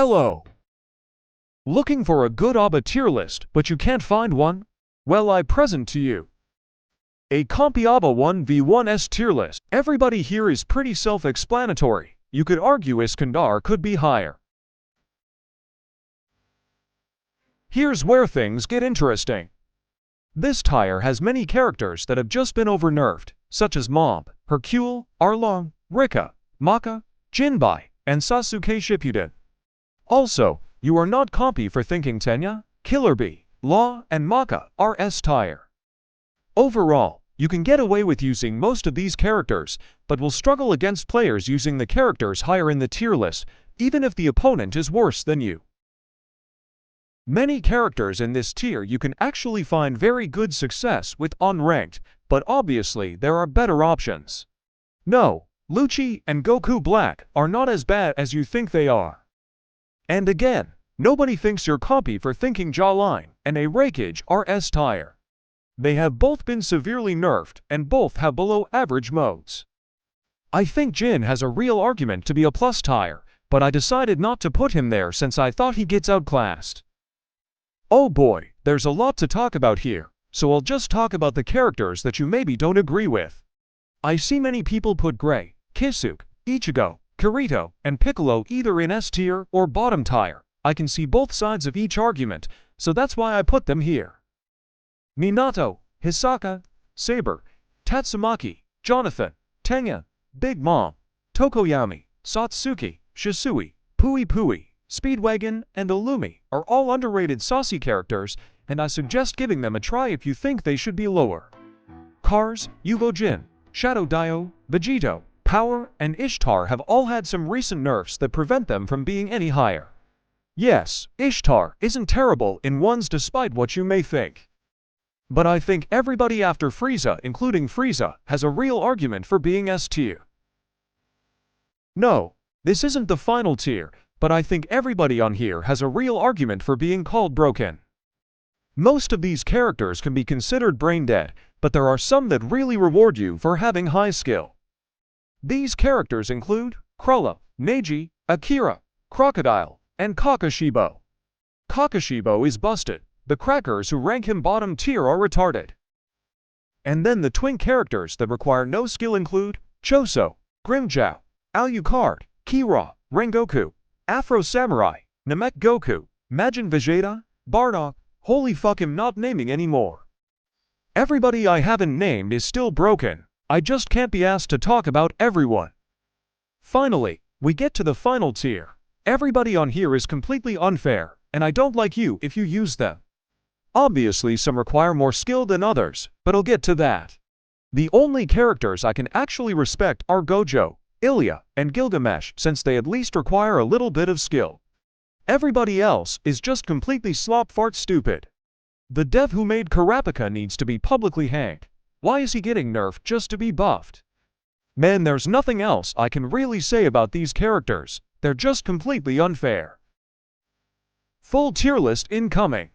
Hello! Looking for a good ABBA tier list, but you can't find one? Well, I present to you a compy ABBA 1v1's tier list. Everybody here is pretty self-explanatory. You could argue Iskandar could be higher. Here's where things get interesting. This tier has many characters that have just been over-nerfed, such as Mob, Hercule, Arlong, Rika, Maka, Jinbai, and Sasuke Shippuden. Also, you are not compy for thinking Tenya, Killer Bee, Law, and Maka are S tier. Overall, you can get away with using most of these characters, but will struggle against players using the characters higher in the tier list, even if the opponent is worse than you. Many characters in this tier you can actually find very good success with unranked, but obviously there are better options. No, Lucci and Goku Black are not as bad as you think they are. And again, nobody thinks you're compy for thinking Jawline and a Raikage are S tier. They have both been severely nerfed and both have below average modes. I think Jin has a real argument to be a plus tier, but I decided not to put him there since I thought he gets outclassed. Oh boy, there's a lot to talk about here, so I'll just talk about the characters that you maybe don't agree with. I see many people put Gray, Kisuke, Ichigo, Kirito, and Piccolo either in S tier or bottom tier. I can see both sides of each argument, so that's why I put them here. Minato, Hisaka, Saber, Tatsumaki, Jonathan, Tenya, Big Mom, Tokoyami, Satsuki, Shisui, Pui Pui, Speedwagon, and Illumi are all underrated saucy characters, and I suggest giving them a try if you think they should be lower. Cars, Yugo Jin, Shadow Dio, Vegito, Power, and Ishtar have all had some recent nerfs that prevent them from being any higher. Yes, Ishtar isn't terrible in ones despite what you may think. But I think everybody after Frieza, including Frieza, has a real argument for being S tier. No, this isn't the final tier, but I think everybody on here has a real argument for being called broken. Most of these characters can be considered brain dead, but there are some that really reward you for having high skill. These characters include Cruella, Neji, Akira, Crocodile, and Kakashibo. Kakashibo is busted. The crackers who rank him bottom tier are retarded. And then the twin characters that require no skill include Choso, Grimmjow, Alucard, Kira, Rengoku, Afro Samurai, Namek Goku, Majin Vegeta, Bardock. Holy fuck, I'm not naming anymore. Everybody I haven't named is still broken. I just can't be asked to talk about everyone. Finally, we get to the final tier. Everybody on here is completely unfair, and I don't like you if you use them. Obviously some require more skill than others, but I'll get to that. The only characters I can actually respect are Gojo, Ilya, and Gilgamesh since they at least require a little bit of skill. Everybody else is just completely slop fart stupid. The dev who made Kurapika needs to be publicly hanged. Why is he getting nerfed just to be buffed? Man, there's nothing else I can really say about these characters. They're just completely unfair. Full tier list incoming.